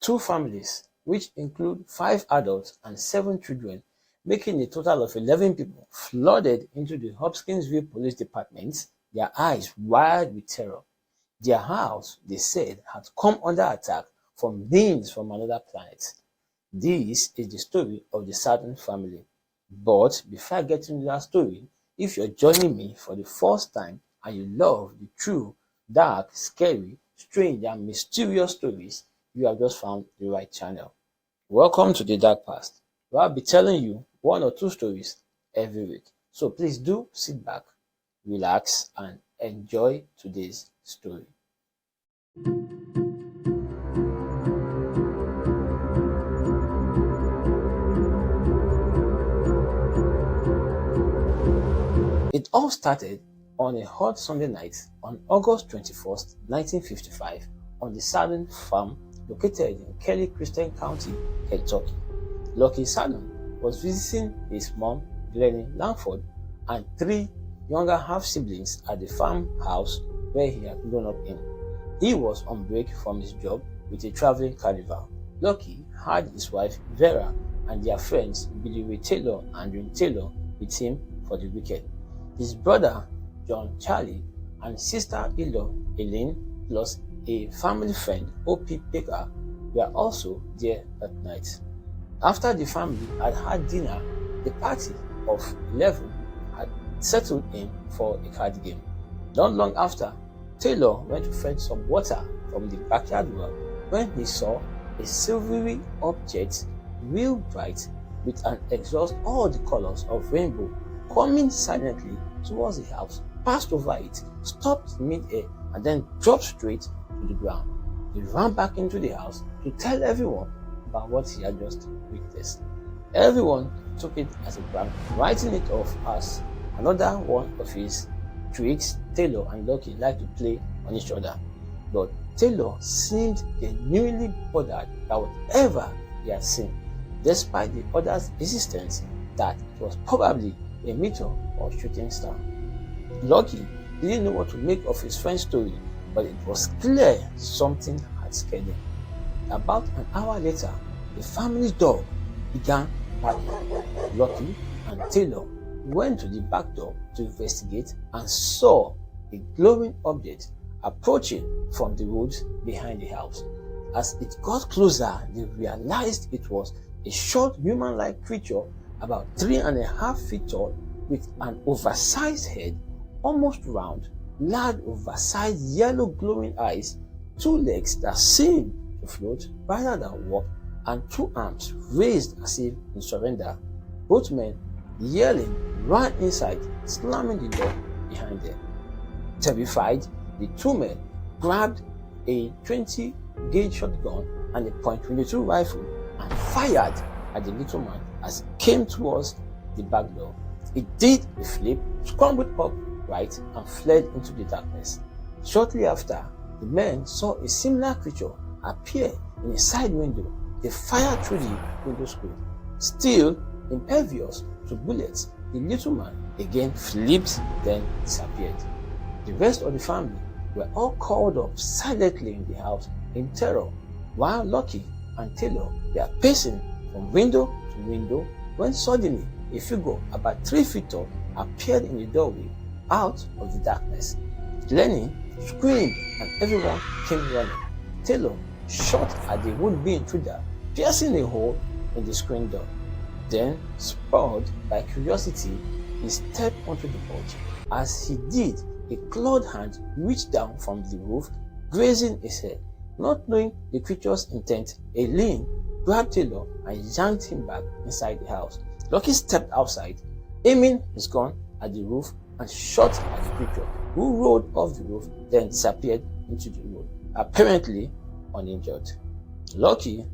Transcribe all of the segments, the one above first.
two families, which include 5 adults and 7 children, making a total of 11 people, flooded into the Hopkinsville Police Department, their eyes wide with terror. Their house, they said, had come under attack from beings from another planet. This is the story of the Sadden family. But before I get into that story, if you're joining me for the first time and you love the true, dark, scary, strange, and mysterious stories, you have just found the right channel. Welcome to the Dark Past, where I'll be telling you 1 or 2 stories every week. So please do sit back, relax, and enjoy today's story. It all started on a hot Sunday night on August 21st, 1955, on the Sadden farm located in Kelly Christian County, Kentucky. Lucky Sadden was visiting his mom, Glennie Langford, and 3 younger half-siblings at the farmhouse where he had grown up in. He was on break from his job with a traveling carnival. Lucky had his wife Vera and their friends Billy Ray Taylor and Ring Taylor with him for the weekend. His brother John Charlie and sister-in-law Elaine, plus a family friend O.P. Baker, were also there that night. After the family had had dinner, the party of 11 had settled in for a card game. Not long after, Taylor went to fetch some water from the backyard well when he saw a silvery object, real bright, with an exhaust all the colors of rainbow, coming silently towards the house, passed over it, stopped mid-air, and then dropped straight to the ground. He ran back into the house to tell everyone about what he had just witnessed. Everyone took it as a prank, writing it off as another one of his tricks Taylor and Lucky liked to play on each other. But Taylor seemed genuinely bothered by whatever he had seen, despite the others' insistence that it was probably a meteor or shooting star. Lucky didn't know what to make of his friend's story, but it was clear something had scared him. About an hour later, the family's dog began barking. Lucky and Taylor went to the back door to investigate and saw a glowing object approaching from the woods behind the house. As it got closer, they realized it was a short human-like creature about 3.5 feet tall, with an oversized head, almost round, large oversized yellow glowing eyes, 2 legs that seemed to float rather than walk, and 2 arms raised as if in surrender. Both men, yelling, ran inside, slamming the door behind them. Terrified, the 2 men grabbed a 20-gauge shotgun and a .22 rifle and fired at the little man as it came towards the back door. It did a flip, scrambled up right, and fled into the darkness. Shortly after, the men saw a similar creature appear in a side window. They fired through the window screen. Still impervious to bullets, the little man again flipped, then disappeared. The rest of the family were all called up silently in the house in terror, while Lucky and Taylor were pacing from window to window when suddenly a figure about 3 feet tall appeared in the doorway out of the darkness. Glennie screamed and everyone came running. Taylor shot at the would-be intruder, piercing a hole in the screen door. Then, spurred by curiosity, he stepped onto the porch. As he did, a clawed hand reached down from the roof, grazing his head. Not knowing the creature's intent, Elaine grabbed Taylor and yanked him back inside the house. Lucky stepped outside, aiming his gun at the roof, and shot at the creature, who rolled off the roof, then disappeared into the road, apparently uninjured. Lucky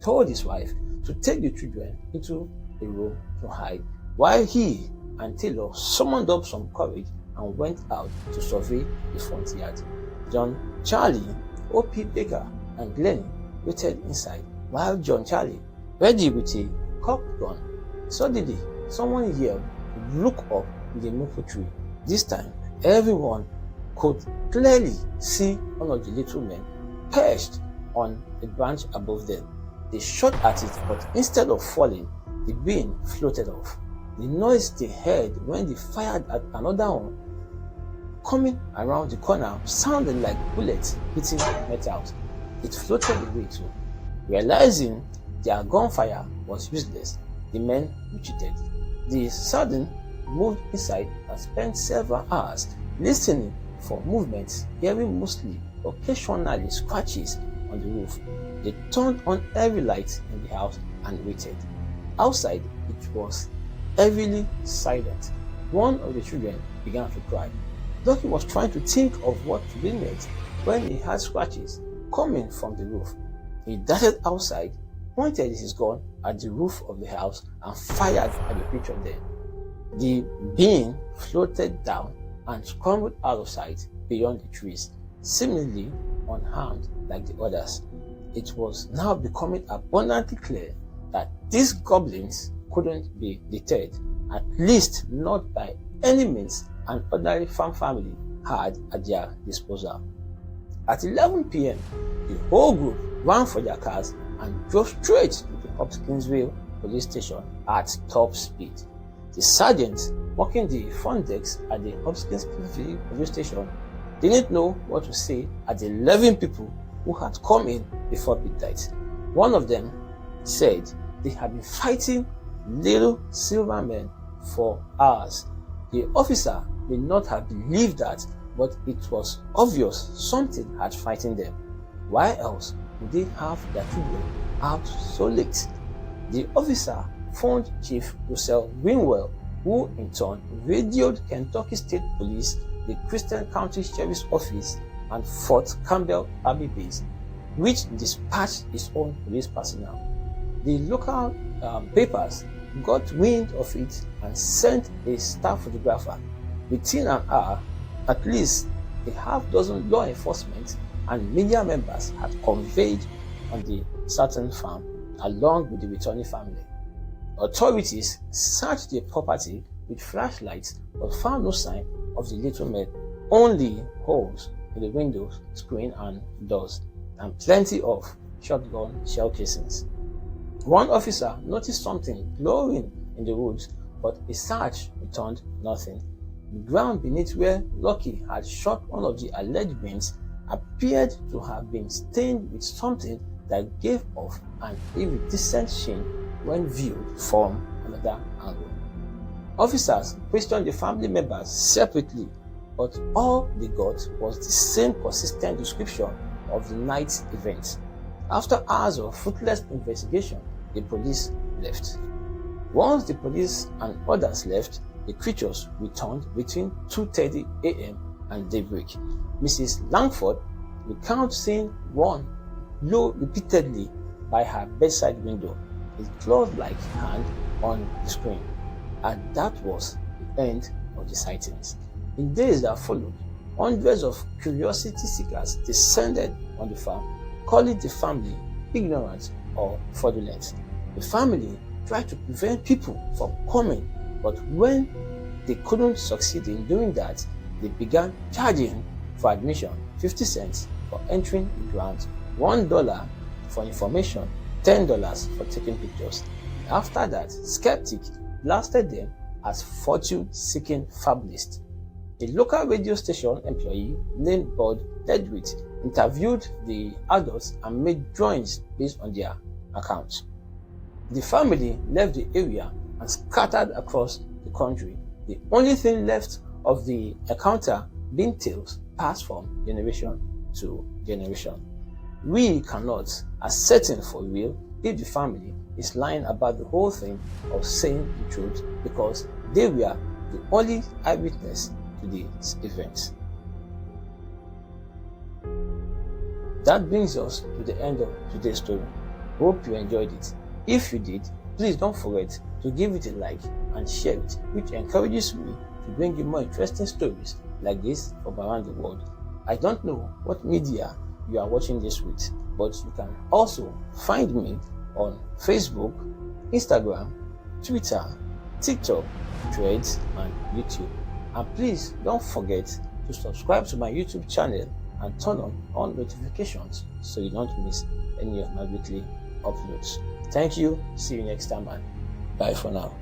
told his wife to take the children into a room to hide, while he and Taylor summoned up some courage and went out to survey the front yard. John Charlie, O.P. Baker, and Glennie waited inside, while John Charlie, ready with a cocked gun. Suddenly, someone yelled, "Look up!" in the maple tree. This time, everyone could clearly see one of the little men perched on a branch above them. They shot at it, but instead of falling, the being floated off. The noise they heard when they fired at another one coming around the corner sounded like bullets hitting metal. It floated away too. Realizing their gunfire was useless, the men retreated. The sergeant moved inside and spent several hours listening for movements, hearing mostly occasionally scratches on the roof. They turned on every light in the house and waited. Outside, it was heavily silent. One of the children began to cry. Lucky was trying to think of what to be next when he heard scratches coming from the roof. He darted outside, pointed his gun at the roof of the house, and fired at the creature there. The being floated down and scrambled out of sight beyond the trees, seemingly unharmed like the others. It was now becoming abundantly clear that these goblins couldn't be deterred, at least not by any means an ordinary farm family had at their disposal. At 11 p.m., the whole group ran for their cars and drove straight to the Hopkinsville police station at top speed. The sergeant working the front desk at the Hopkinsville police station didn't know what to say at the 11 people who had come in before midnight. One of them said they had been fighting little silver men for hours. The officer may not have believed that, but it was obvious something had frightened them. Why else would they have their children out so late? The officer phoned Chief Russell Greenwell, who in turn radioed Kentucky State Police, the Christian County Sheriff's Office, and Fort Campbell Army Base, which dispatched its own police personnel. The local papers got wind of it and sent a staff photographer. Within an hour, at least a half dozen law enforcement and media members had conveyed on the Sutton farm along with the returning family. Authorities searched the property with flashlights but found no sign of the little men, only holes in the windows, screen and doors, and plenty of shotgun shell casings. One officer noticed something glowing in the woods, but a search returned nothing. The ground beneath where Lucky had shot one of the alleged beings appeared to have been stained with something that gave off an iridescent sheen when viewed from another angle. Officers questioned the family members separately, but all they got was the same consistent description of the night's event. After hours of fruitless investigation, the police left. Once the police and others left, the creatures returned between 2:30 a.m. and daybreak. Mrs. Langford recounts seeing one blow repeatedly by her bedside window, a claw-like hand on the screen, and that was the end of the sightings. In days that followed, hundreds of curiosity seekers descended on the farm, calling the family ignorant or fraudulent. The family tried to prevent people from coming, but when they couldn't succeed in doing that, they began charging for admission 50 cents for entering the grounds, $1 for information, $10 for taking pictures. After that, skeptics blasted them as fortune-seeking fabulists. A local radio station employee named Bud Ledwith interviewed the adults and made drawings based on their accounts. The family left the area and scattered across the country, the only thing left of the encounter being tales passed from generation to generation. We cannot ascertain for real if the family is lying about the whole thing or saying the truth, because they were the only eyewitness to this event. That brings us to the end of today's story. Hope you enjoyed it. If you did, please don't forget to give it a like and share it, which encourages me to bring you more interesting stories like this from around the world. I don't know what media you are watching this with, but you can also find me on Facebook, Instagram, Twitter, TikTok, Threads, and YouTube. And please don't forget to subscribe to my YouTube channel and turn on notifications so you don't miss any of my weekly uploads. Thank you. See you next time, and bye for now.